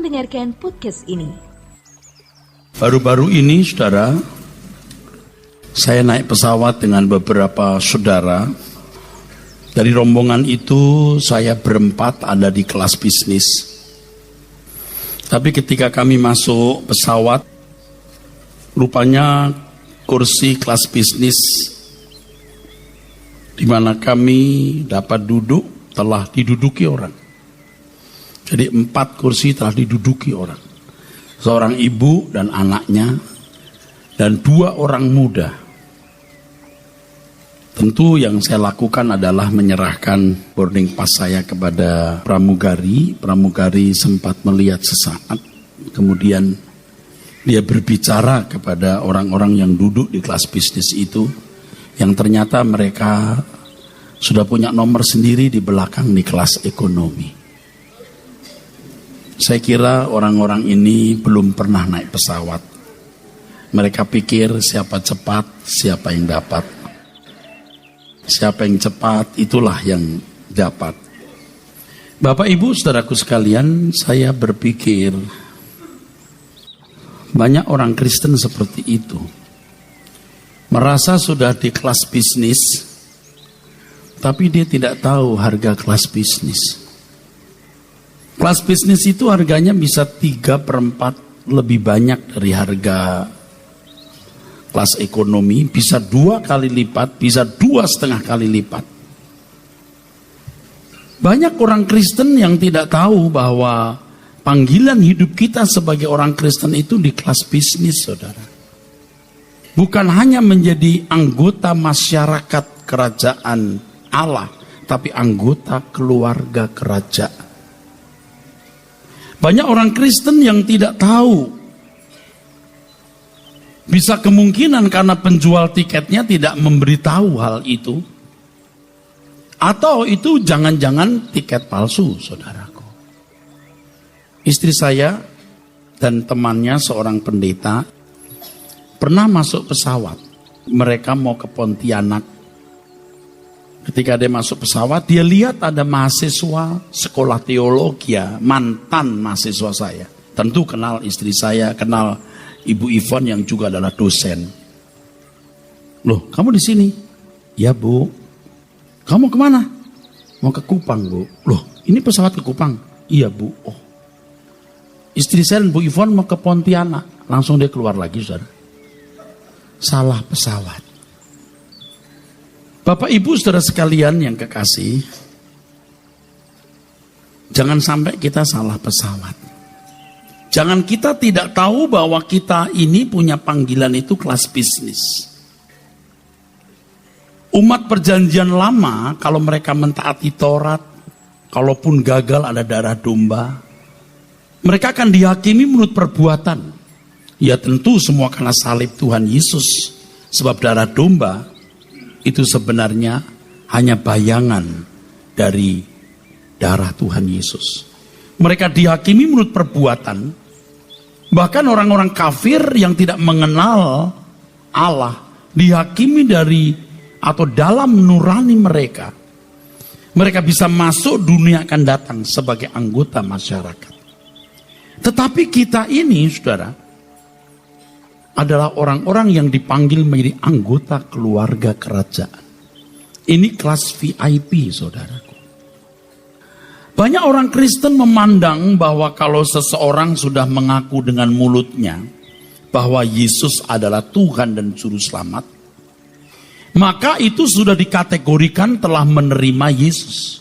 mendengarkan podcast ini. Baru-baru ini, saudara, saya naik pesawat dengan beberapa saudara. Dari rombongan itu, saya berempat ada di kelas bisnis. Tapi ketika kami masuk pesawat, rupanya kursi kelas bisnis di mana kami dapat duduk telah diduduki orang. Jadi 4 kursi telah diduduki orang. Seorang ibu dan anaknya dan 2 orang muda. Tentu yang saya lakukan adalah menyerahkan boarding pass saya kepada pramugari. Pramugari sempat melihat sesaat, kemudian dia berbicara kepada orang-orang yang duduk di kelas bisnis itu, yang ternyata mereka sudah punya nomor sendiri di belakang di kelas ekonomi. Saya kira orang-orang ini belum pernah naik pesawat. Mereka pikir siapa cepat, siapa yang dapat. Siapa yang cepat, itulah yang dapat. Bapak Ibu saudaraku sekalian, saya berpikir banyak orang Kristen seperti itu. Merasa sudah di kelas bisnis, tapi dia tidak tahu harga kelas bisnis. Kelas bisnis itu harganya bisa 3/4 lebih banyak dari harga kelas ekonomi, bisa 2 kali lipat, bisa 2,5 kali lipat. Banyak orang Kristen yang tidak tahu bahwa panggilan hidup kita sebagai orang Kristen itu di kelas bisnis, saudara. Bukan hanya menjadi anggota masyarakat kerajaan Allah, tapi anggota keluarga kerajaan. Banyak orang Kristen yang tidak tahu. Bisa kemungkinan karena penjual tiketnya tidak memberitahu hal itu. Atau itu jangan-jangan tiket palsu, saudaraku. Istri saya dan temannya seorang pendeta pernah masuk pesawat. Mereka mau ke Pontianak. Ketika dia masuk pesawat, dia lihat ada mahasiswa sekolah teologi, mantan mahasiswa saya. Tentu kenal istri saya, kenal Ibu Ivon yang juga adalah dosen. Loh, kamu di sini? Ya, Bu. Kamu kemana? Mau ke Kupang, Bu. Loh, ini pesawat ke Kupang? Iya, Bu. Oh. Istri saya dan Bu Ivon mau ke Pontianak. Langsung dia keluar lagi, saudara. Salah pesawat. Bapak Ibu saudara sekalian yang kekasih, jangan sampai kita salah pesawat. Jangan kita tidak tahu bahwa kita ini punya panggilan itu kelas bisnis. Umat perjanjian lama kalau mereka mentaati Taurat, kalaupun gagal ada darah domba, mereka akan dihakimi menurut perbuatan. Ya tentu semua karena salib Tuhan Yesus. Sebab darah domba itu sebenarnya hanya bayangan dari darah Tuhan Yesus. Mereka dihakimi menurut perbuatan. Bahkan orang-orang kafir yang tidak mengenal Allah dihakimi dari atau dalam nurani mereka. Mereka bisa masuk dunia akan datang sebagai anggota masyarakat. Tetapi kita ini, saudara, adalah orang-orang yang dipanggil menjadi anggota keluarga kerajaan. Ini kelas VIP, saudaraku. Banyak orang Kristen memandang bahwa kalau seseorang sudah mengaku dengan mulutnya bahwa Yesus adalah Tuhan dan Juru Selamat, maka itu sudah dikategorikan telah menerima Yesus.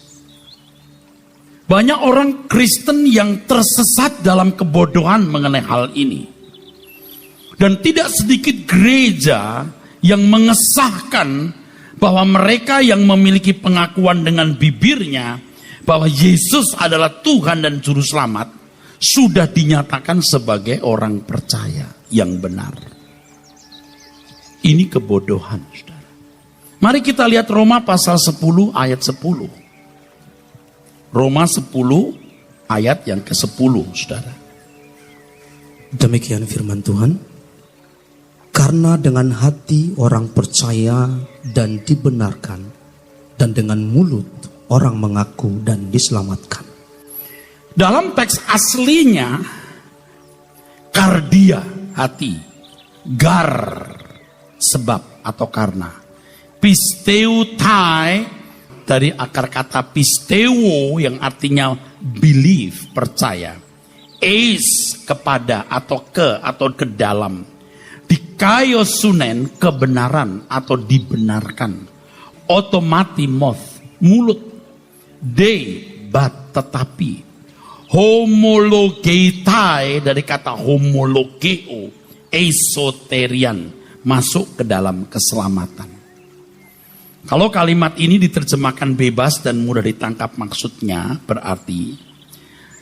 Banyak orang Kristen yang tersesat dalam kebodohan mengenai hal ini. Dan tidak sedikit gereja yang mengesahkan bahwa mereka yang memiliki pengakuan dengan bibirnya bahwa Yesus adalah Tuhan dan Juru Selamat sudah dinyatakan sebagai orang percaya yang benar. Ini kebodohan, saudara. Mari kita lihat Roma pasal 10 ayat 10. Roma 10 ayat yang ke-10, saudara. Demikian firman Tuhan. Karena dengan hati orang percaya dan dibenarkan, dan dengan mulut orang mengaku dan diselamatkan. Dalam teks aslinya Kardia, hati. Gar, sebab atau karena. Pisteutai, dari akar kata pisteuo yang artinya believe, percaya. Eis, kepada atau ke dalam. Dikaiosunen, kebenaran atau dibenarkan. Otomatimoth, mulut. De, but, tetapi. Homologeitai, dari kata homologeo, esoterian, masuk ke dalam keselamatan. Kalau kalimat ini diterjemahkan bebas dan mudah ditangkap maksudnya, berarti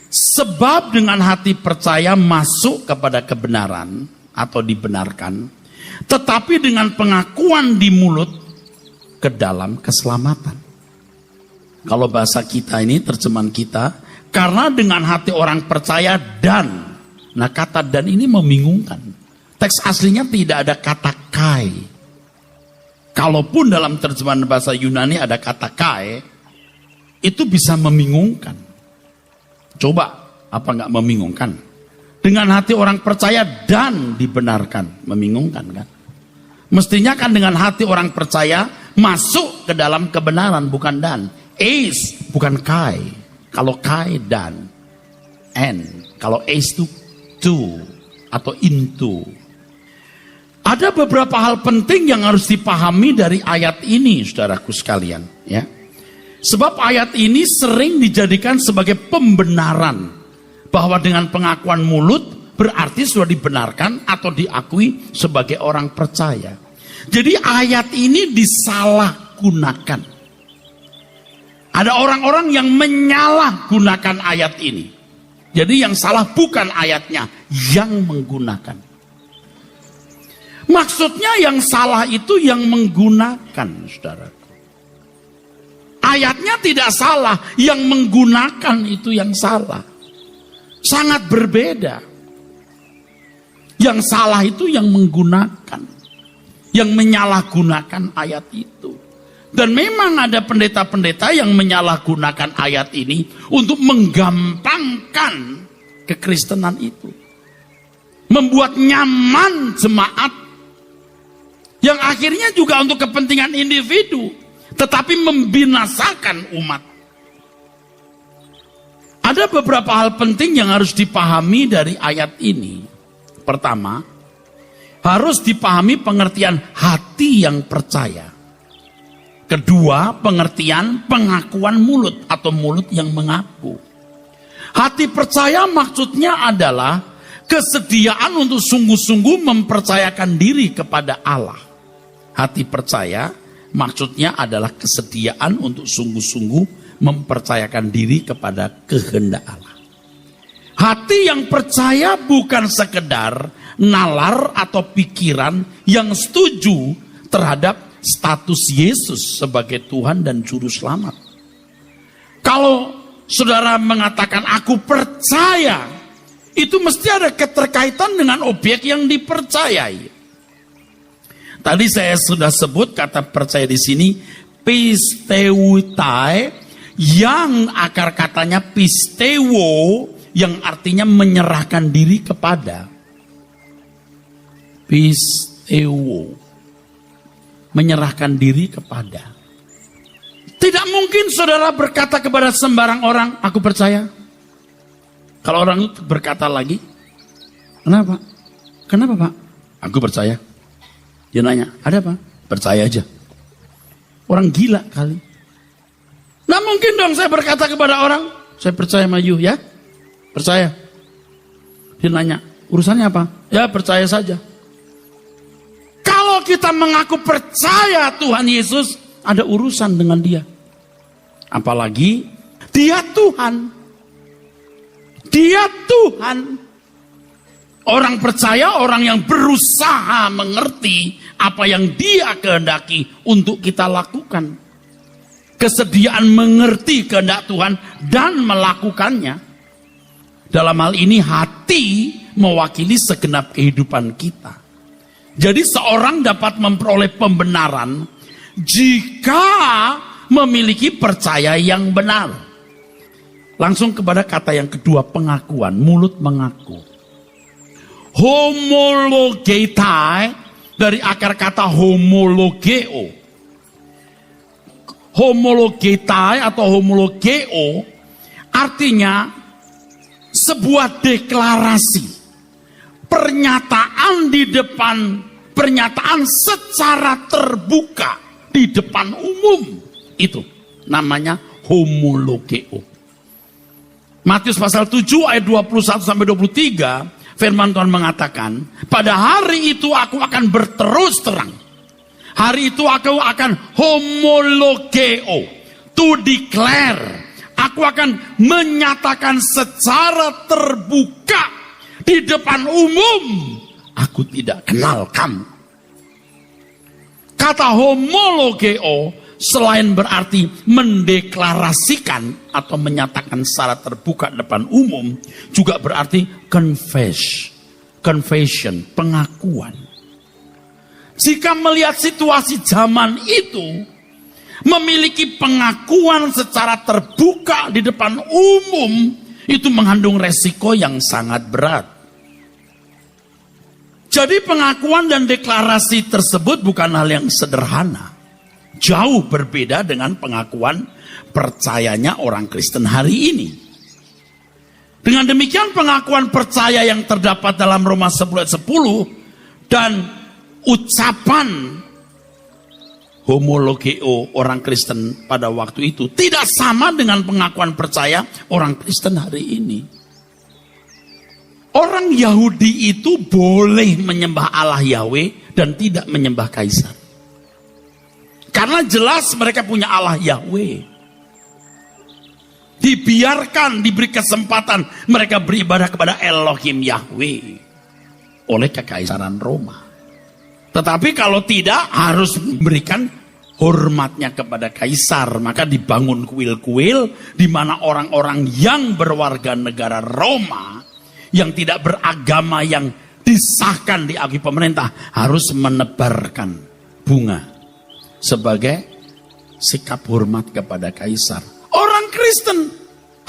sebab dengan hati percaya masuk kepada kebenaran atau dibenarkan, tetapi dengan pengakuan di mulut ke dalam keselamatan. Kalau bahasa kita ini, terjemahan kita, karena dengan hati orang percaya dan, nah kata dan ini membingungkan. Teks aslinya tidak ada kata kai. Kalaupun dalam terjemahan bahasa Yunani ada kata kai, itu bisa membingungkan. Coba, apa enggak membingungkan? Dengan hati orang percaya dan dibenarkan, membingungkan kan? Mestinya kan dengan hati orang percaya masuk ke dalam kebenaran, bukan dan. Eis, bukan kai. Kalau kai dan. And. Kalau eis itu to atau into. Ada beberapa hal penting yang harus dipahami dari ayat ini, saudaraku sekalian. Ya. Sebab ayat ini sering dijadikan sebagai pembenaran. Bahwa dengan pengakuan mulut berarti sudah dibenarkan atau diakui sebagai orang percaya. Jadi ayat ini disalahgunakan. Ada orang-orang yang menyalahgunakan ayat ini. Jadi yang salah bukan ayatnya, yang menggunakan. Maksudnya yang salah itu yang menggunakan, saudaraku. Ayatnya tidak salah, yang menggunakan itu yang salah. Sangat berbeda. Yang salah itu yang menggunakan, yang menyalahgunakan ayat itu. Dan memang ada pendeta-pendeta yang menyalahgunakan ayat ini untuk menggampangkan kekristenan itu. Membuat nyaman jemaat. Yang akhirnya juga untuk kepentingan individu. Tetapi membinasakan umat. Ada beberapa hal penting yang harus dipahami dari ayat ini. Pertama, harus dipahami pengertian hati yang percaya. Kedua, pengertian pengakuan mulut atau mulut yang mengaku. Hati percaya maksudnya adalah kesediaan untuk sungguh-sungguh mempercayakan diri kepada Allah. Hati percaya maksudnya adalah kesediaan untuk sungguh-sungguh mempercayakan diri kepada kehendak Allah. Hati yang percaya bukan sekedar nalar atau pikiran yang setuju terhadap status Yesus sebagai Tuhan dan Juru Selamat. Kalau saudara mengatakan aku percaya, itu mesti ada keterkaitan dengan objek yang dipercayai. Tadi saya sudah sebut kata percaya di sini pisteutai, yang akar katanya pisteuo, yang artinya menyerahkan diri kepada. Pisteuo, menyerahkan diri kepada. Tidak mungkin saudara berkata kepada sembarang orang, aku percaya. Kalau orang itu berkata lagi, kenapa? Kenapa Pak? Aku percaya. Dia nanya, ada apa? Percaya aja. Orang gila kali. Nah mungkin dong saya berkata kepada orang, saya percaya sama you ya. Percaya. Dia nanya, urusannya apa? Ya percaya saja. Kalau kita mengaku percaya Tuhan Yesus, ada urusan dengan dia. Apalagi dia Tuhan. Dia Tuhan. Orang percaya, orang yang berusaha mengerti apa yang dia kehendaki untuk kita lakukan. Kesediaan mengerti kehendak Tuhan dan melakukannya. Dalam hal ini hati mewakili segenap kehidupan kita. Jadi seorang dapat memperoleh pembenaran jika memiliki percaya yang benar. Langsung kepada kata yang kedua, pengakuan, mulut mengaku. Homologetai dari akar kata homologeo. Homologetai atau homologeo artinya sebuah deklarasi, pernyataan di depan, pernyataan secara terbuka di depan umum. Itu namanya homologeo. Matius pasal 7 ayat 21 sampai 23, firman Tuhan mengatakan, pada hari itu aku akan berterus terang. Hari itu aku akan homologeo, to declare. Aku akan menyatakan secara terbuka di depan umum, aku tidak kenal kamu. Kata homologeo selain berarti mendeklarasikan atau menyatakan secara terbuka depan umum, juga berarti confession, pengakuan. Jika melihat situasi zaman itu, memiliki pengakuan secara terbuka di depan umum, itu mengandung resiko yang sangat berat. Jadi pengakuan dan deklarasi tersebut bukan hal yang sederhana. Jauh berbeda dengan pengakuan percayanya orang Kristen hari ini. Dengan demikian pengakuan percaya yang terdapat dalam Roma 10 ayat 10 dan ucapan homologeo orang Kristen pada waktu itu tidak sama dengan pengakuan percaya orang Kristen hari ini. Orang Yahudi itu boleh menyembah Allah Yahweh dan tidak menyembah kaisar. Karena jelas mereka punya Allah Yahweh. Dibiarkan, diberi kesempatan mereka beribadah kepada Elohim Yahweh oleh kekaisaran Roma. Tetapi kalau tidak, harus memberikan hormatnya kepada kaisar. Maka dibangun kuil-kuil di mana orang-orang yang berwarga negara Roma, yang tidak beragama, yang disahkan diakui pemerintah, harus menebarkan bunga sebagai sikap hormat kepada kaisar. Orang Kristen,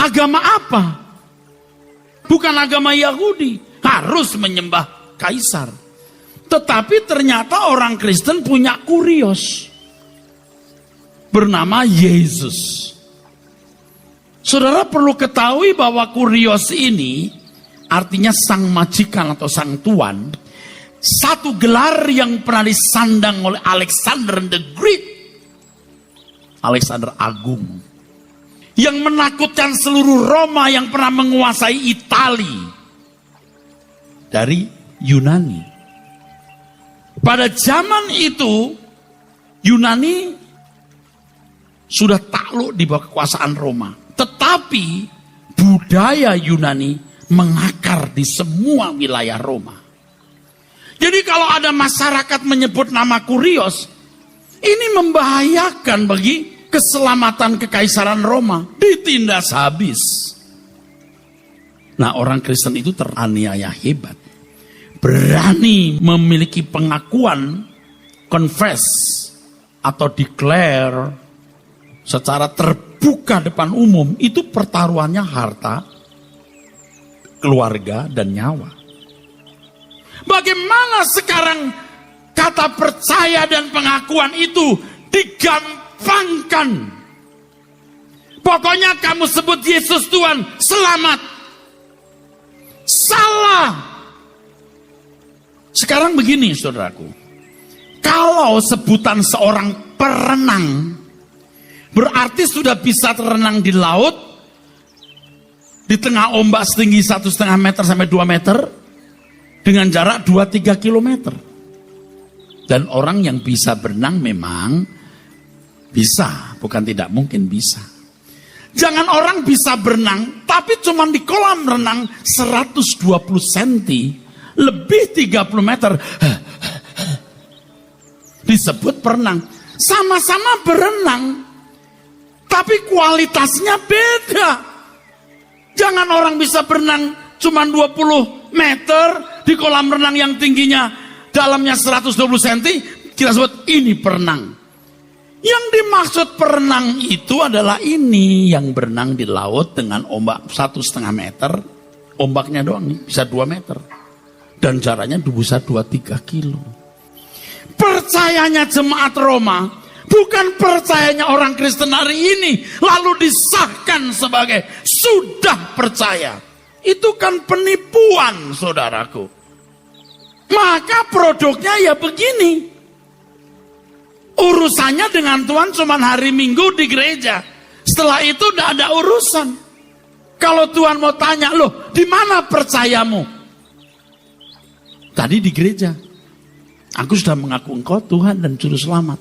agama apa? Bukan agama Yahudi, harus menyembah kaisar. Tetapi ternyata orang Kristen punya kurios bernama Yesus. Saudara perlu ketahui bahwa kurios ini artinya sang majikan atau sang tuan. Satu gelar yang pernah disandang oleh Alexander the Great, Alexander Agung, yang menakutkan seluruh Roma yang pernah menguasai Itali dari Yunani. Pada zaman itu Yunani sudah takluk di bawah kekuasaan Roma. Tetapi budaya Yunani mengakar di semua wilayah Roma. Jadi kalau ada masyarakat menyebut nama kurios, ini membahayakan bagi keselamatan kekaisaran Roma. Ditindas habis. Nah, orang Kristen itu teraniaya hebat. Berani memiliki pengakuan, confess atau declare secara terbuka depan umum, itu pertaruhannya harta, keluarga, dan nyawa. Bagaimana sekarang kata percaya dan pengakuan itu digampangkan? Pokoknya kamu sebut Yesus Tuhan, selamat. Salah. Sekarang begini saudaraku, kalau sebutan seorang perenang berarti sudah bisa terenang di laut di tengah ombak setinggi 1,5 meter sampai 2 meter dengan jarak 2-3 kilometer. Dan orang yang bisa berenang memang bisa, bukan tidak mungkin bisa. Jangan orang bisa berenang tapi cuma di kolam renang 120 cm lebih 30 meter disebut berenang. Sama-sama berenang tapi kualitasnya beda. Jangan orang bisa berenang cuma 20 meter di kolam renang yang tingginya dalamnya 120 cm kita sebut ini berenang. Yang dimaksud perenang itu adalah ini yang berenang di laut dengan ombak 1,5 meter, ombaknya doang nih bisa 2 meter. Dan jaraknya bisa 2-3 kilo. Percayanya jemaat Roma bukan percayanya orang Kristen hari ini lalu disahkan sebagai sudah percaya. Itu kan penipuan, saudaraku. Maka produknya ya begini. Urusannya dengan Tuhan cuma hari Minggu di gereja. Setelah itu tidak ada urusan. Kalau Tuhan mau tanya, loh di mana percayamu? Tadi di gereja. Aku sudah mengaku engkau Tuhan dan Juru Selamat.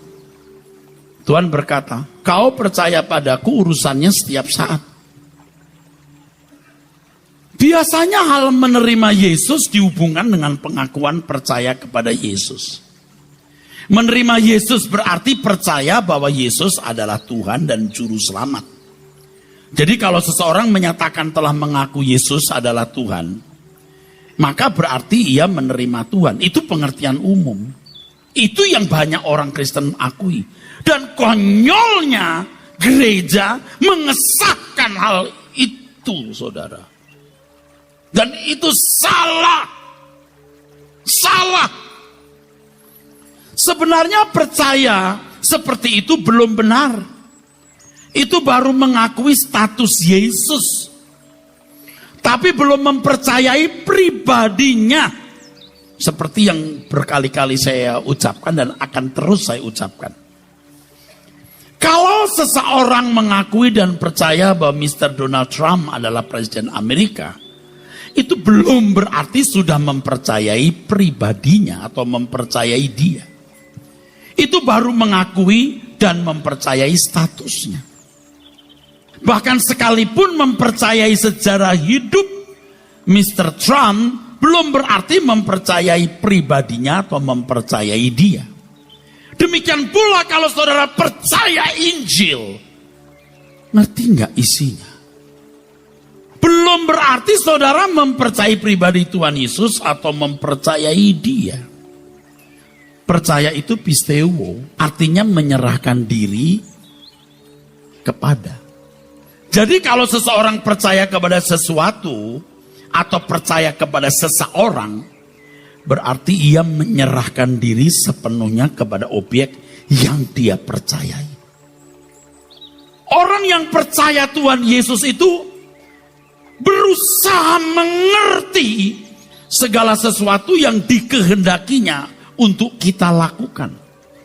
Tuhan berkata, kau percaya padaku urusannya setiap saat. Biasanya hal menerima Yesus dihubungkan dengan pengakuan percaya kepada Yesus. Menerima Yesus berarti percaya bahwa Yesus adalah Tuhan dan Juru Selamat. Jadi kalau seseorang menyatakan telah mengaku Yesus adalah Tuhan, maka berarti ia menerima Tuhan. Itu pengertian umum. Itu yang banyak orang Kristen akui. Dan konyolnya gereja mengesahkan hal itu, saudara. Dan itu salah. Salah. Sebenarnya percaya seperti itu belum benar. Itu baru mengakui status Yesus. Tapi belum mempercayai pribadinya. Seperti yang berkali-kali saya ucapkan dan akan terus saya ucapkan. Kalau seseorang mengakui dan percaya bahwa Mr. Donald Trump adalah Presiden Amerika, itu belum berarti sudah mempercayai pribadinya atau mempercayai dia. Itu baru mengakui dan mempercayai statusnya. Bahkan sekalipun mempercayai sejarah hidup Mr. Trump, belum berarti mempercayai pribadinya atau mempercayai dia. Demikian pula kalau saudara percaya Injil, ngerti nggak isinya? Belum berarti saudara mempercayai pribadi Tuhan Yesus atau mempercayai dia. Percaya itu pisteuo, artinya menyerahkan diri kepada. Jadi kalau seseorang percaya kepada sesuatu atau percaya kepada seseorang, berarti ia menyerahkan diri sepenuhnya kepada objek yang dia percayai. Orang yang percaya Tuhan Yesus itu berusaha mengerti segala sesuatu yang dikehendakinya untuk kita lakukan.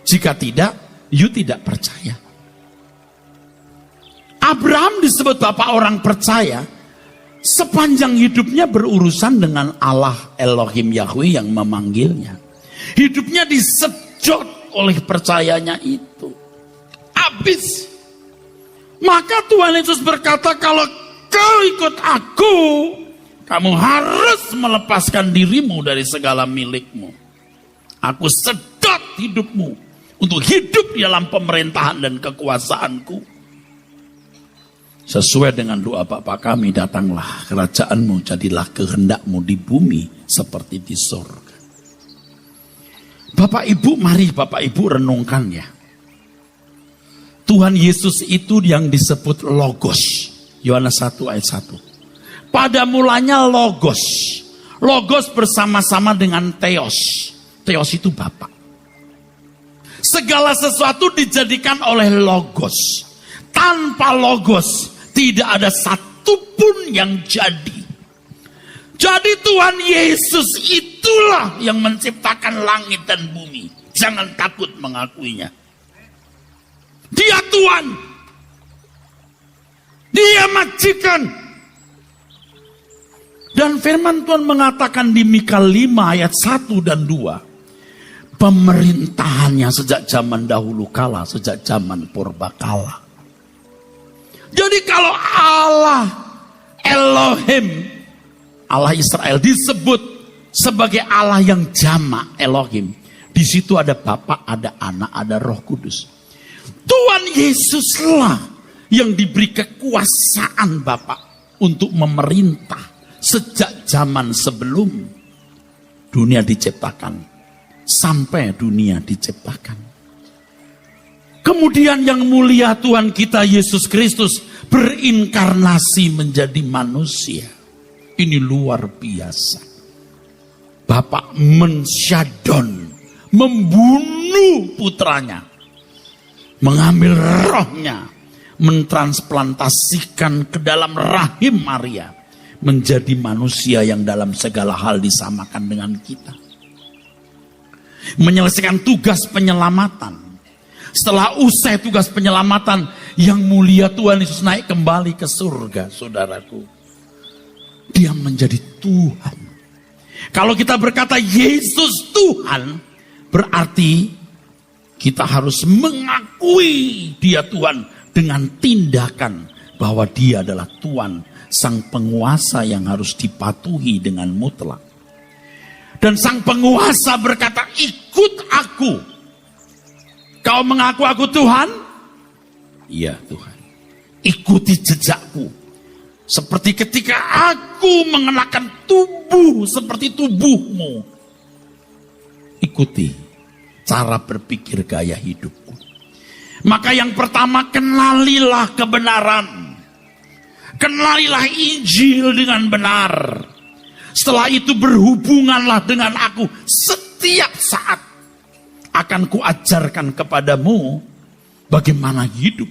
Jika tidak, you tidak percaya. Abraham disebut bapak orang percaya sepanjang hidupnya berurusan dengan Allah Elohim Yahweh yang memanggilnya. Hidupnya disedot oleh percayanya itu. Habis. Maka Tuhan Yesus berkata, kalau kau ikut aku, kamu harus melepaskan dirimu dari segala milikmu. Aku sedot hidupmu untuk hidup di dalam pemerintahan dan kekuasaanku. Sesuai dengan doa Bapa kami, datanglah kerajaanmu, jadilah kehendakmu di bumi seperti di surga. Bapak Ibu, mari Bapak Ibu renungkan ya. Tuhan Yesus itu yang disebut Logos. Yohanes 1 ayat 1. Pada mulanya Logos. Logos bersama-sama dengan Theos. Theos itu Bapa. Segala sesuatu dijadikan oleh Logos. Tanpa Logos tidak ada satupun yang jadi. Jadi Tuhan Yesus itulah yang menciptakan langit dan bumi. Jangan takut mengakuinya. Dia Tuhan. Dia majikan. Dan firman Tuhan mengatakan di Mika 5 ayat 1 dan 2. Pemerintahannya sejak zaman dahulu kala, sejak zaman purbakala. Jadi kalau Allah Elohim, Allah Israel disebut sebagai Allah yang jamak Elohim. Di situ ada Bapa, ada Anak, ada Roh Kudus. Tuhan Yesuslah yang diberi kekuasaan Bapa untuk memerintah sejak zaman sebelum dunia diciptakan sampai dunia diciptakan. Kemudian yang mulia Tuhan kita Yesus Kristus berinkarnasi menjadi manusia. Ini luar biasa. Bapak mensyadon, membunuh putranya, mengambil rohnya, mentransplantasikan ke dalam rahim Maria, menjadi manusia yang dalam segala hal disamakan dengan kita. Menyelesaikan tugas penyelamatan. Setelah usai tugas penyelamatan, yang mulia Tuhan Yesus naik kembali ke surga, saudaraku. Dia menjadi Tuhan. Kalau kita berkata Yesus Tuhan, berarti kita harus mengakui dia Tuhan dengan tindakan bahwa dia adalah Tuhan, sang penguasa yang harus dipatuhi dengan mutlak. Dan sang penguasa berkata, ikut aku. Kau mengaku aku Tuhan? Iya Tuhan. Ikuti jejakku. Seperti ketika aku mengenakan tubuh seperti tubuhmu. Ikuti cara berpikir gaya hidupku. Maka yang pertama, kenalilah kebenaran. Kenalilah Injil dengan benar. Setelah itu berhubunganlah dengan aku setiap saat. Akan kuajarkan kepadamu bagaimana hidup.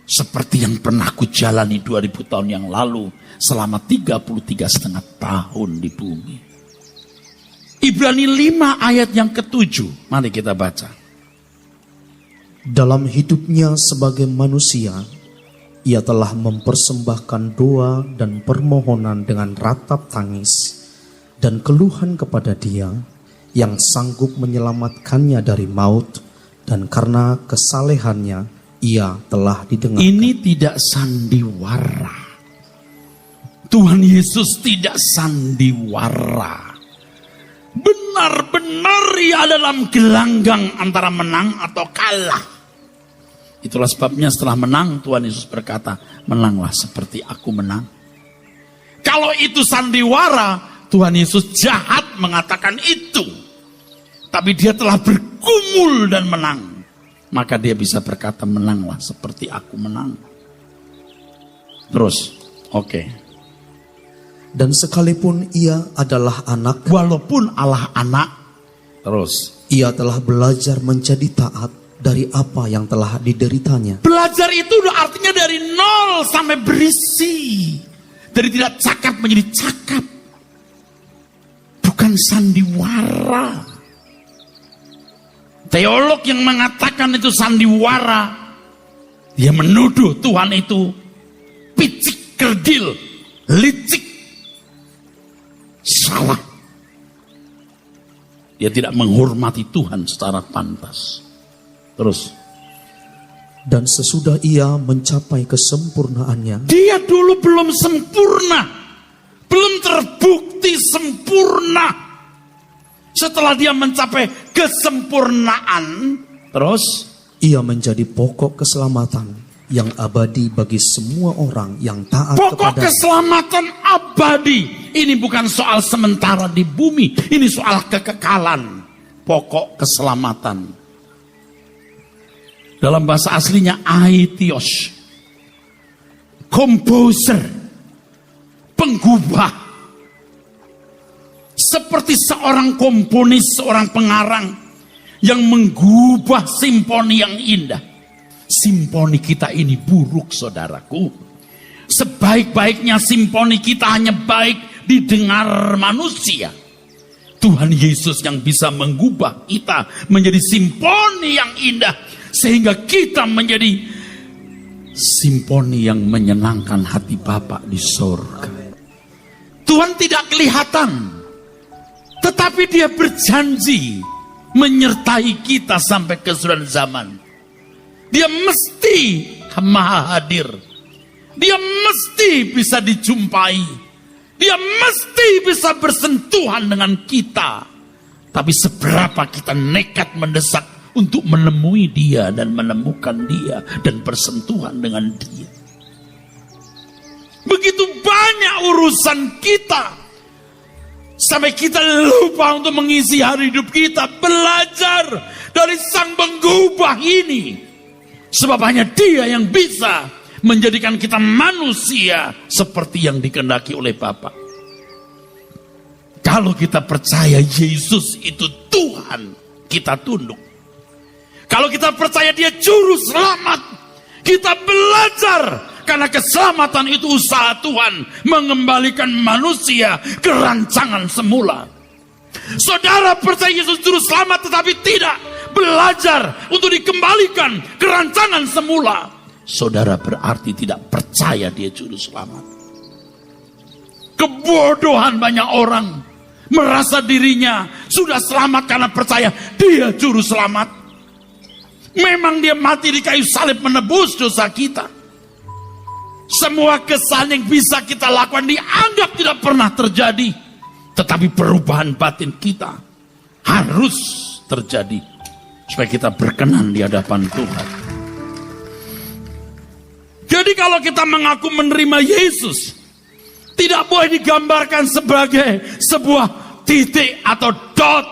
Seperti yang pernah kujalani 2000 tahun yang lalu. Selama 33,5 tahun di bumi. Ibrani 5 ayat yang ke-7. Mari kita baca. Dalam hidupnya sebagai manusia, ia telah mempersembahkan doa dan permohonan dengan ratap tangis dan keluhan kepada Dia yang sanggup menyelamatkannya dari maut, dan karena kesalehannya ia telah didengarkan. Ini tidak sandiwara. Tuhan Yesus tidak sandiwara. Benar-benar ia dalam gelanggang antara menang atau kalah. Itulah sebabnya setelah menang, Tuhan Yesus berkata, menanglah seperti aku menang. Kalau itu sandiwara, Tuhan Yesus jahat mengatakan itu. Tapi dia telah bergumul dan menang. Maka dia bisa berkata, menanglah seperti aku menang. Terus, oke. Dan sekalipun ia adalah anak, walaupun Allah anak, terus, ia telah belajar menjadi taat dari apa yang telah dideritanya. Belajar itu artinya dari nol sampai berisi. Dari tidak cakap menjadi cakap. Bukan sandiwara. Teolog yang mengatakan itu sandiwara, dia menuduh Tuhan itu picik kerdil, licik, salah. Dia tidak menghormati Tuhan secara pantas. Terus. Dan sesudah ia mencapai kesempurnaannya, dia dulu belum sempurna, belum terbukti sempurna. Setelah dia mencapai kesempurnaan, terus ia menjadi pokok keselamatan yang abadi bagi semua orang yang taat kepadanya. Pokok keselamatan abadi. Ini bukan soal sementara di bumi, ini soal kekekalan. Pokok keselamatan. Dalam bahasa aslinya aitios, komposer, penggubah. Seperti seorang komponis, seorang pengarang yang menggubah simfoni yang indah. Simfoni kita ini buruk, saudaraku. Sebaik-baiknya simfoni kita hanya baik didengar manusia. Tuhan Yesus yang bisa mengubah kita menjadi simfoni yang indah, sehingga kita menjadi simfoni yang menyenangkan hati Bapa di surga. Tuhan tidak kelihatan, tetapi dia berjanji menyertai kita sampai kesudahan zaman. Dia mesti maha hadir. Dia mesti bisa dijumpai. Dia mesti bisa bersentuhan dengan kita. Tapi seberapa kita nekat mendesak untuk menemui dia dan menemukan dia dan bersentuhan dengan dia. Begitu banyak urusan kita, sampai kita lupa untuk mengisi hari hidup kita belajar dari sang penggubah ini. Sebab hanya dia yang bisa menjadikan kita manusia seperti yang dikehendaki oleh Bapa. Kalau kita percaya Yesus itu Tuhan, kita tunduk. Kalau kita percaya Dia juru selamat, kita belajar. Karena keselamatan itu usaha Tuhan mengembalikan manusia ke rancangan semula. Saudara percaya Yesus juru selamat tetapi tidak belajar untuk dikembalikan ke rancangan semula, saudara berarti tidak percaya Dia juru selamat. Kebodohan banyak orang merasa dirinya sudah selamat karena percaya Dia juru selamat. Memang Dia mati di kayu salib menebus dosa kita. Semua kesalahan yang bisa kita lakukan dianggap tidak pernah terjadi. Tetapi perubahan batin kita harus terjadi supaya kita berkenan di hadapan Tuhan. Jadi kalau kita mengaku menerima Yesus, tidak boleh digambarkan sebagai sebuah titik atau dot.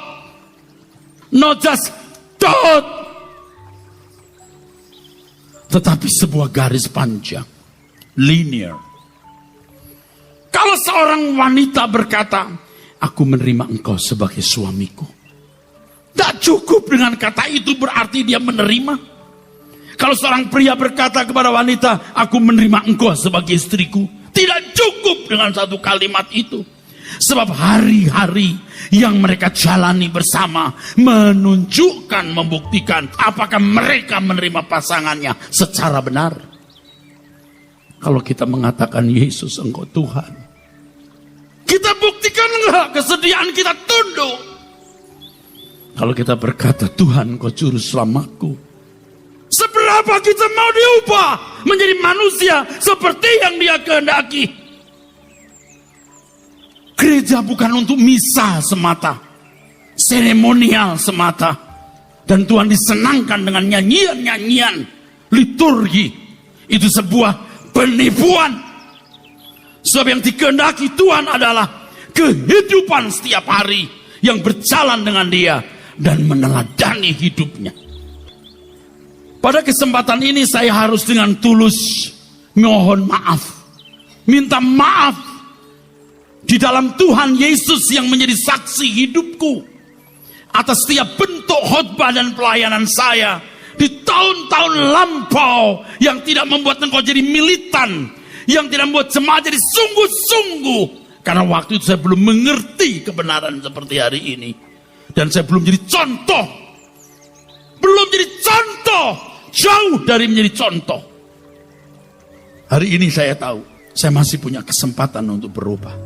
Not just dot. Tetapi sebuah garis panjang. Linear. Kalau seorang wanita berkata, aku menerima engkau sebagai suamiku, tak cukup dengan kata itu berarti dia menerima. Kalau seorang pria berkata kepada wanita, aku menerima engkau sebagai istriku, tidak cukup dengan satu kalimat itu. Sebab hari-hari yang mereka jalani bersama menunjukkan, membuktikan apakah mereka menerima pasangannya secara benar. Kalau kita mengatakan Yesus engkau Tuhan, kita buktikan enggak kesediaan kita tunduk. Kalau kita berkata Tuhan engkau juru selamatku, seberapa kita mau diubah menjadi manusia seperti yang Dia kehendaki. Gereja bukan untuk misa semata, seremonial semata, dan Tuhan disenangkan dengan nyanyian-nyanyian liturgi. Itu sebuah penipuan. Sebab yang dikehendaki Tuhan adalah kehidupan setiap hari yang berjalan dengan Dia dan meneladani hidupnya. Pada kesempatan ini saya harus dengan tulus mohon maaf, minta maaf di dalam Tuhan Yesus yang menjadi saksi hidupku atas setiap bentuk khotbah dan pelayanan saya di tahun-tahun lampau yang tidak membuat engkau jadi militan, yang tidak membuat jemaat jadi sungguh-sungguh. Karena waktu itu saya belum mengerti kebenaran seperti hari ini. Dan saya belum jadi contoh. Belum jadi contoh. Jauh dari menjadi contoh. Hari ini saya tahu, saya masih punya kesempatan untuk berubah.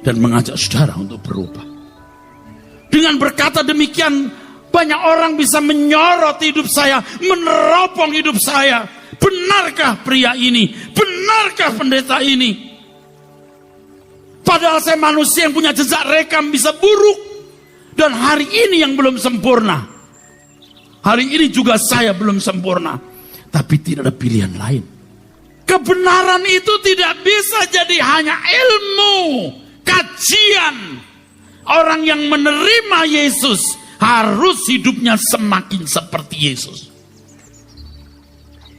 Dan mengajak saudara untuk berubah. Dengan berkata demikian, banyak orang bisa menyorot hidup saya, meneropong hidup saya. Benarkah pria ini? Benarkah pendeta ini? Padahal saya manusia yang punya jejak rekam bisa buruk. Dan hari ini yang belum sempurna. Hari ini juga saya belum sempurna. Tapi tidak ada pilihan lain. Kebenaran itu tidak bisa jadi hanya ilmu, kajian. Orang yang menerima Yesus harus hidupnya semakin seperti Yesus.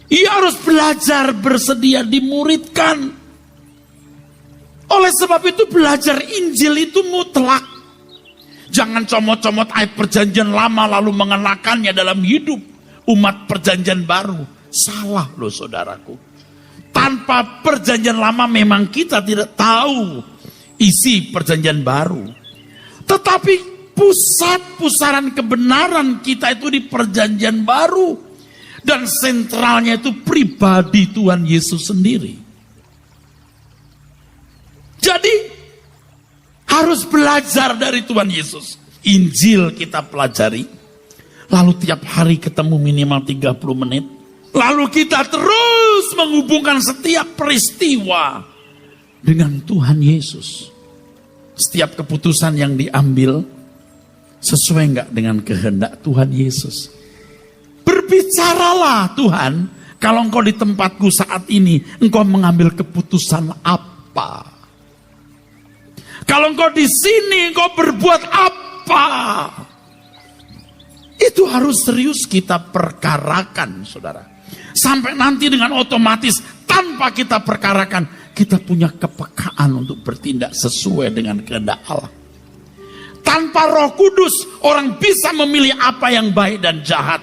Ia harus belajar, bersedia dimuridkan. Oleh sebab itu belajar Injil itu mutlak. Jangan comot-comot ayat perjanjian lama lalu mengenakannya dalam hidup umat perjanjian baru. Salah loh saudaraku. Tanpa perjanjian lama memang kita tidak tahu isi perjanjian baru. Tetapi pusat pusaran kebenaran kita itu di perjanjian baru. Dan sentralnya itu pribadi Tuhan Yesus sendiri. Jadi harus belajar dari Tuhan Yesus. Injil kita pelajari. Lalu tiap hari ketemu minimal 30 menit. Lalu kita terus menghubungkan setiap peristiwa dengan Tuhan Yesus. Setiap keputusan yang diambil sesuai enggak dengan kehendak Tuhan Yesus. Berbicaralah Tuhan, kalau engkau di tempatku saat ini, engkau mengambil keputusan apa? Kalau engkau di sini, engkau berbuat apa? Itu harus serius kita perkarakan, saudara. Sampai nanti dengan otomatis, tanpa kita perkarakan, kita punya kepekaan untuk bertindak sesuai dengan kehendak Allah. Tanpa Roh Kudus, orang bisa memilih apa yang baik dan jahat.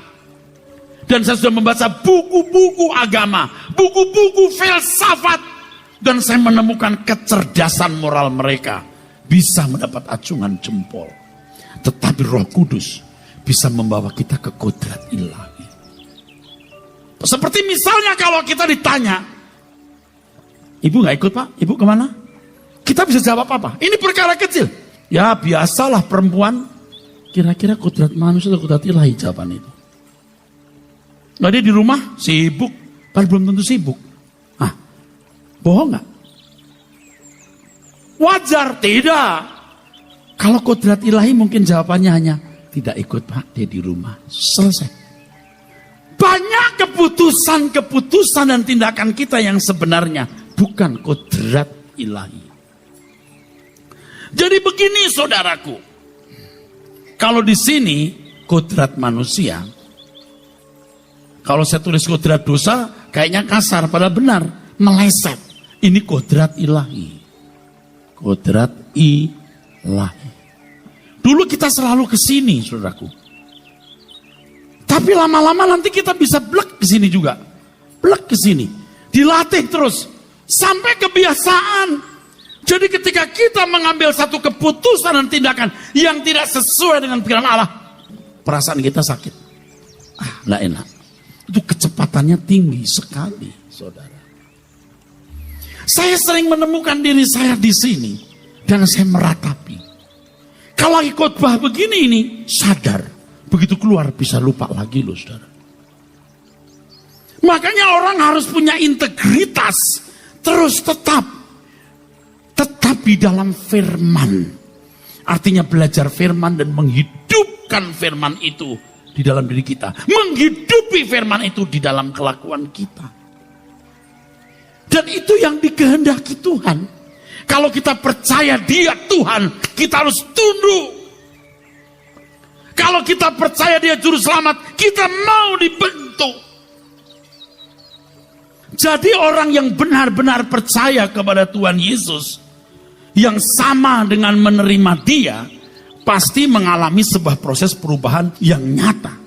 Dan saya sudah membaca buku-buku agama, buku-buku filsafat, dan saya menemukan kecerdasan moral mereka bisa mendapat acungan jempol. Tetapi Roh Kudus bisa membawa kita ke kodrat ilahi. Seperti misalnya kalau kita ditanya, ibu gak ikut pak? Ibu kemana? Kita bisa jawab apa? Ini perkara kecil. Ya biasalah perempuan. Kira-kira kodrat manusia atau kodrat ilahi jawaban itu. Nah, dia di rumah sibuk. Padahal belum tentu sibuk. Ah, bohong gak? Wajar? Tidak. Kalau kodrat ilahi mungkin jawabannya hanya tidak ikut pak, dia di rumah. Selesai. Banyak keputusan dan tindakan kita yang sebenarnya bukan kodrat ilahi. Jadi begini saudaraku, kalau di sini kodrat manusia, kalau saya tulis kodrat dosa kayaknya kasar, padahal benar, meleset. Ini kodrat ilahi, kodrat ilahi. Dulu kita selalu ke sini saudaraku, tapi lama-lama nanti kita bisa blek ke sini juga, blek ke sini, dilatih terus sampai kebiasaan. Jadi ketika kita mengambil satu keputusan dan tindakan yang tidak sesuai dengan pikiran Allah, perasaan kita sakit. Ah, nggak enak. Itu kecepatannya tinggi sekali, saudara. Saya sering menemukan diri saya di sini dan saya meratapi. Kalau lagi khotbah begini ini, sadar. Begitu keluar bisa lupa lagi loh, saudara. Makanya orang harus punya integritas, terus tetap di dalam firman. Artinya belajar firman dan menghidupkan firman itu di dalam diri kita. Menghidupi firman itu di dalam kelakuan kita. Dan itu yang dikehendaki Tuhan. Kalau kita percaya Dia Tuhan, kita harus tunduk. Kalau kita percaya Dia Juru Selamat, kita mau dibentuk. Jadi orang yang benar-benar percaya kepada Tuhan Yesus, yang sama dengan menerima Dia, pasti mengalami sebuah proses perubahan yang nyata.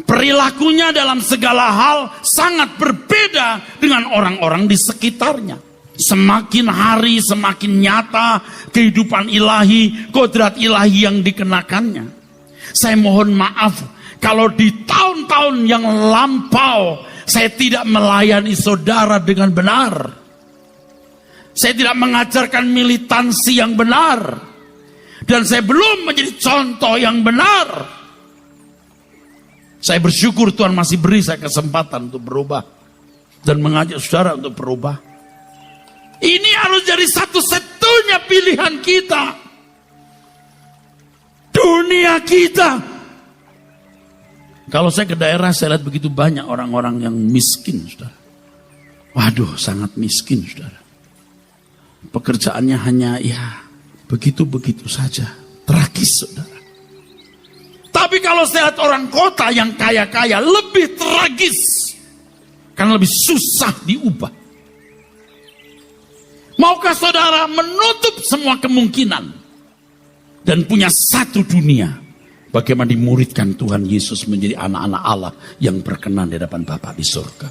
Perilakunya dalam segala hal sangat berbeda dengan orang-orang di sekitarnya. Semakin hari semakin nyata kehidupan ilahi, kodrat ilahi yang dikenakannya. Saya mohon maaf kalau di tahun-tahun yang lampau saya tidak melayani saudara dengan benar. Saya tidak mengajarkan militansi yang benar. Dan saya belum menjadi contoh yang benar. Saya bersyukur Tuhan masih beri saya kesempatan untuk berubah. Dan mengajak saudara untuk berubah. Ini harus jadi satu-satunya pilihan kita. Dunia kita. Kalau saya ke daerah saya lihat begitu banyak orang-orang yang miskin, saudara. Waduh, sangat miskin, saudara. Pekerjaannya hanya ya begitu-begitu saja. Tragis, saudara. Tapi kalau saya lihat orang kota yang kaya-kaya lebih tragis. Karena lebih susah diubah. Maukah saudara menutup semua kemungkinan dan punya satu dunia? Bagaimana dimuridkan Tuhan Yesus menjadi anak-anak Allah yang berkenan di hadapan Bapa di surga.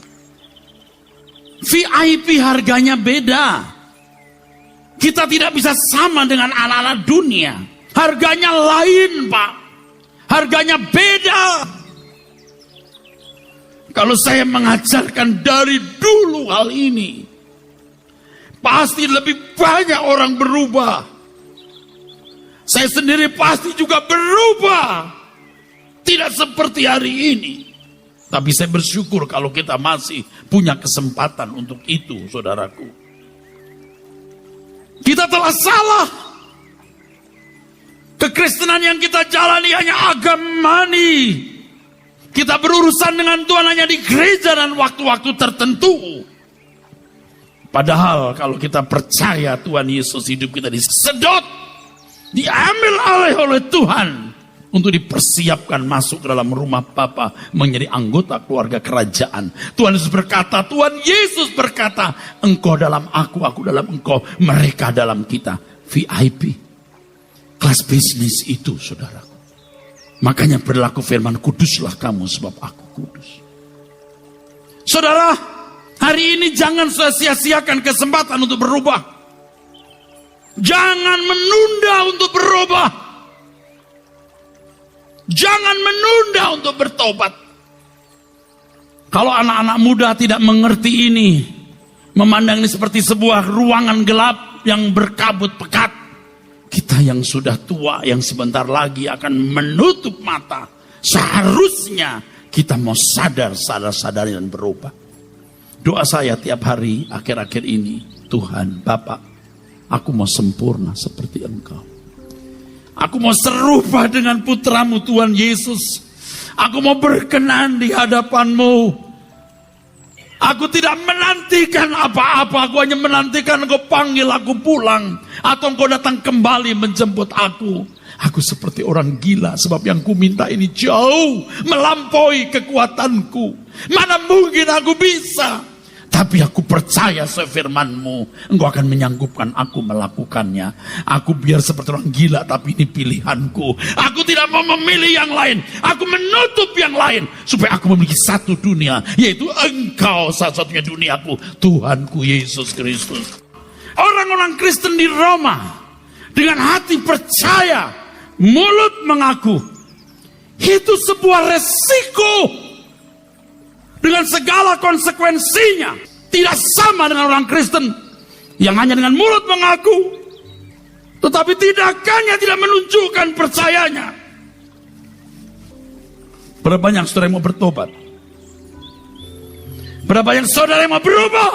VIP harganya beda. Kita tidak bisa sama dengan anak-anak dunia. Harganya lain, Pak. Harganya beda. Kalau saya mengajarkan dari dulu hal ini, pasti lebih banyak orang berubah. Saya sendiri pasti juga berubah. Tidak seperti hari ini. Tapi saya bersyukur kalau kita masih punya kesempatan untuk itu, saudaraku. Kita telah salah. Kekristenan yang kita jalani hanya agamani. Kita berurusan dengan Tuhan hanya di gereja dan waktu-waktu tertentu. Padahal kalau kita percaya Tuhan Yesus, hidup kita disedot, diambil alih oleh Tuhan untuk dipersiapkan masuk ke dalam rumah Bapa, menjadi anggota keluarga kerajaan. Tuhan Yesus berkata, engkau dalam aku dalam engkau, mereka dalam kita. VIP, kelas bisnis itu, saudaraku. Makanya berlaku firman, kuduslah kamu sebab aku kudus. Saudara, hari ini jangan sia-siakan kesempatan untuk berubah. Jangan menunda untuk berubah. Jangan menunda untuk bertobat. Kalau anak-anak muda tidak mengerti ini, memandang ini seperti sebuah ruangan gelap yang berkabut pekat, kita yang sudah tua, yang sebentar lagi akan menutup mata, seharusnya kita mau sadar-sadar dan berubah. Doa saya tiap hari akhir-akhir ini, Tuhan Bapa, aku mau sempurna seperti Engkau. Aku mau serupa dengan putramu Tuhan Yesus. Aku mau berkenan di hadapan-Mu. Aku tidak menantikan apa-apa. Aku hanya menantikan Engkau panggil aku pulang. Atau Engkau datang kembali menjemput aku. Aku seperti orang gila. Sebab yang ku minta ini jauh melampaui kekuatanku. Mana mungkin aku bisa. Tapi aku percaya sefirman-Mu. Engkau akan menyanggupkan aku melakukannya. Aku biar seperti orang gila, tapi ini pilihanku. Aku tidak mau memilih yang lain. Aku menutup yang lain. Supaya aku memiliki satu dunia. Yaitu Engkau satu-satunya duniaku. Tuhanku Yesus Kristus. Orang-orang Kristen di Roma. Dengan hati percaya. Mulut mengaku. Itu sebuah resiko. Dengan segala konsekuensinya. Tidak sama dengan orang Kristen. Yang hanya dengan mulut mengaku. Tetapi tindakannya tidak menunjukkan percayanya. Berapa banyak saudara yang mau bertobat? Berapa banyak saudara yang mau berubah?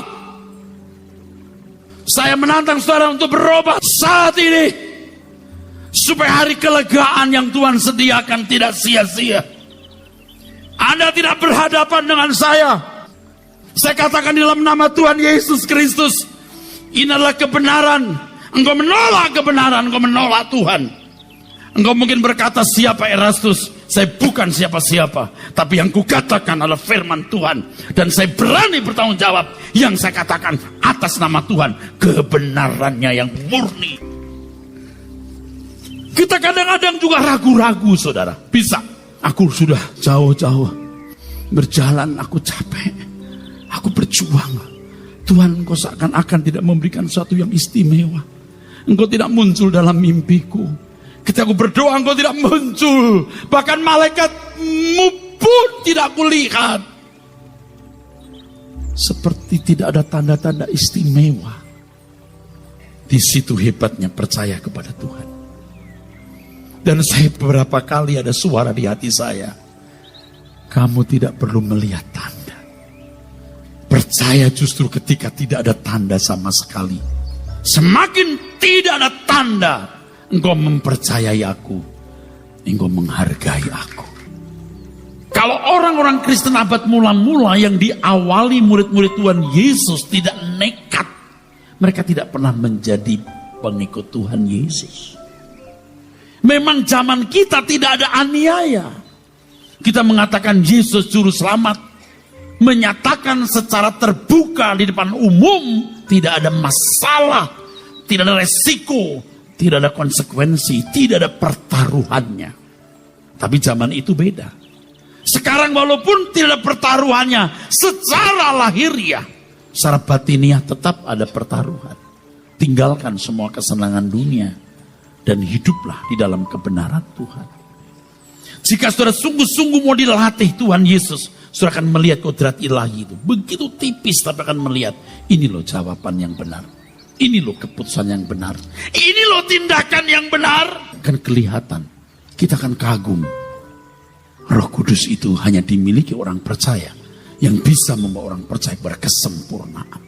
Saya menantang saudara untuk berubah saat ini. Supaya hari kelegaan yang Tuhan sediakan tidak sia-sia. Anda tidak berhadapan dengan saya. Saya katakan dalam nama Tuhan Yesus Kristus. Ini adalah kebenaran. Engkau menolak kebenaran, engkau menolak Tuhan. Engkau mungkin berkata, siapa Erastus? Saya bukan siapa-siapa. Tapi yang kukatakan adalah firman Tuhan. Dan saya berani bertanggung jawab. Yang saya katakan atas nama Tuhan. Kebenarannya yang murni. Kita kadang-kadang juga ragu-ragu, saudara. Bisa. Aku sudah jauh-jauh berjalan, aku capek, aku berjuang. Tuhan, Engkau seakan-akan tidak memberikan sesuatu yang istimewa. Engkau tidak muncul dalam mimpiku. Ketika aku berdoa, Engkau tidak muncul. Bahkan malaikatmu pun tidak kulihat. Seperti tidak ada tanda-tanda istimewa. Di situ hebatnya percaya kepada Tuhan. Dan saya beberapa kali ada suara di hati saya. Kamu tidak perlu melihat tanda. Percaya justru ketika tidak ada tanda sama sekali. Semakin tidak ada tanda. Engkau mempercayai aku. Engkau menghargai aku. Kalau orang-orang Kristen abad mula-mula yang diawali murid-murid Tuhan Yesus tidak nekat. Mereka tidak pernah menjadi pengikut Tuhan Yesus. Memang zaman kita tidak ada aniaya. Kita mengatakan Yesus juru selamat. Menyatakan secara terbuka di depan umum. Tidak ada masalah. Tidak ada resiko. Tidak ada konsekuensi. Tidak ada pertaruhannya. Tapi zaman itu beda. Sekarang walaupun tidak ada pertaruhannya. Secara lahiriah. Secara batiniah tetap ada pertaruhan. Tinggalkan semua kesenangan dunia. Dan hiduplah di dalam kebenaran Tuhan. Jika saudara sungguh-sungguh mau dilatih Tuhan Yesus, saudara akan melihat kodrat ilahi itu. Begitu tipis tapi akan melihat. Ini loh jawaban yang benar. Ini loh keputusan yang benar. Ini loh tindakan yang benar. Akan kelihatan. Kita akan kagum. Roh Kudus itu hanya dimiliki orang percaya. Yang bisa membawa orang percaya kepada kesempurnaan.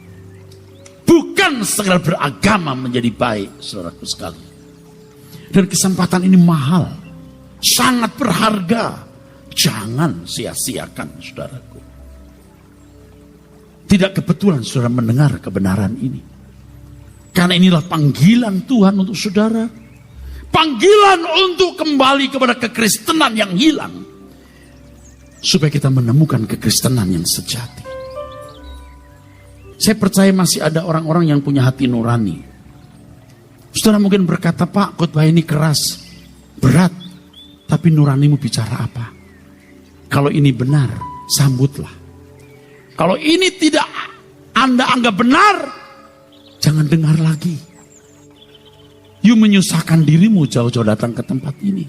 Bukan sekedar beragama menjadi baik, saudaraku sekalian. Dan kesempatan ini mahal. Sangat berharga. Jangan sia-siakan, saudaraku. Tidak kebetulan saudara mendengar kebenaran ini. Karena inilah panggilan Tuhan untuk saudara. Panggilan untuk kembali kepada kekristenan yang hilang. Supaya kita menemukan kekristenan yang sejati. Saya percaya masih ada orang-orang yang punya hati nurani. Saudara mungkin berkata, Pak, khotbah ini keras, berat, tapi nuranimu bicara apa? Kalau ini benar, sambutlah. Kalau ini tidak Anda anggap benar, jangan dengar lagi. You menyusahkan dirimu jauh-jauh datang ke tempat ini.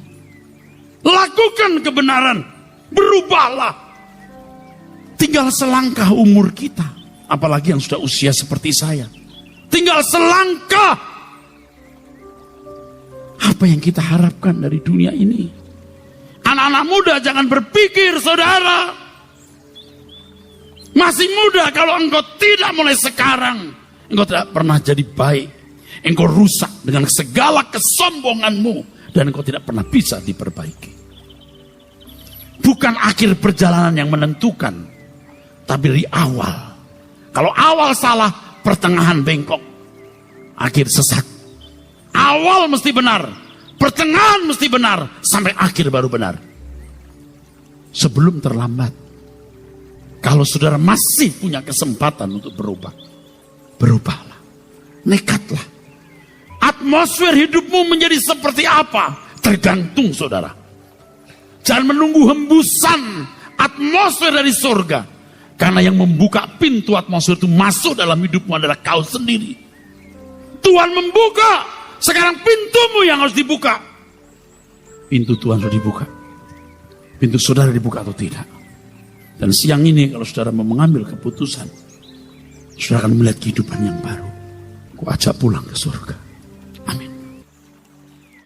Lakukan kebenaran, berubahlah. Tinggal selangkah umur kita, apalagi yang sudah usia seperti saya. Tinggal selangkah. Apa yang kita harapkan dari dunia ini? Anak-anak muda jangan berpikir, saudara. Masih muda, kalau engkau tidak mulai sekarang, engkau tidak pernah jadi baik. Engkau rusak dengan segala kesombonganmu, dan engkau tidak pernah bisa diperbaiki. Bukan akhir perjalanan yang menentukan, tapi dari awal. Kalau awal salah, pertengahan bengkok, akhir sesat. Awal mesti benar, pertengahan mesti benar, sampai akhir baru benar. Sebelum terlambat. Kalau saudara masih punya kesempatan untuk berubah, berubahlah, nekatlah. Atmosfer hidupmu menjadi seperti apa? Tergantung saudara. Jangan menunggu hembusan atmosfer dari surga. Karena yang membuka pintu atmosfer itu masuk dalam hidupmu adalah kau sendiri. Tuhan membuka. Sekarang pintumu yang harus dibuka. Pintu Tuhan sudah dibuka. Pintu saudara dibuka atau tidak? Dan siang ini kalau saudara mau mengambil keputusan, saudara akan melihat kehidupan yang baru. Ku ajak pulang ke surga.